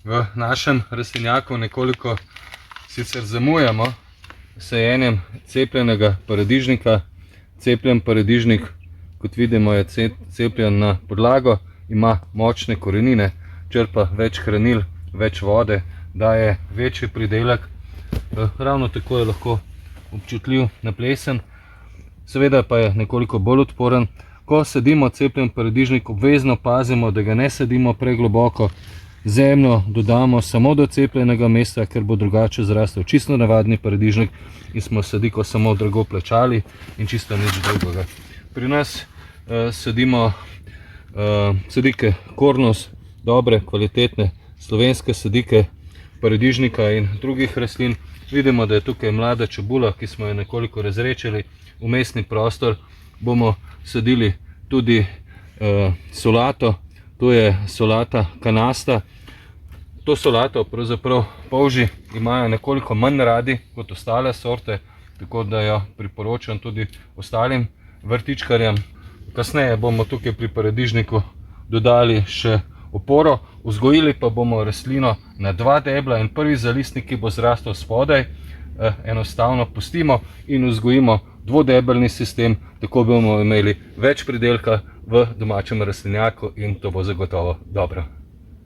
V našem rastlinjaku nekoliko sicer zamujamo s sajenjem cepljenega paradižnika. Cepljen paradižnik, kot vidimo, je cepljen na podlago, ima močne korenine, črpa več hranil, več vode, daje večji pridelek, ravno tako je lahko občutljiv na plesen, seveda pa je nekoliko bolj odporen. Ko sadimo cepljen paradižnik, obvezno pazimo, da ga ne sadimo pregloboko. Zemljo dodamo samo do cepljenega mesta, ker bo drugače zrastel čisto navadni paradižnik in smo sadiko samo drago plačali in čisto nič drugega. Pri nas sadimo sadike Kornus, dobre, kvalitetne slovenske sadike paradižnika in drugih rastlin. Vidimo, da je tukaj mlada čebula, ki smo jo nekoliko razrečili. V mestni prostor bomo sadili tudi solato, to je solata kanasta. To solato pravzaprav polži imajo nekoliko manj radi kot ostale sorte, tako da jo priporočam tudi ostalim vrtičkarjem. Kasneje bomo tukaj pri paradižniku dodali še oporo, vzgojili pa bomo rastlino na 2 debla in prvi zalistnik, ki bo zrastel spodaj, enostavno pustimo in vzgojimo dvodebelni sistem, tako bomo imeli več pridelka v domačem rastlinjaku in to bo zagotovo dobro.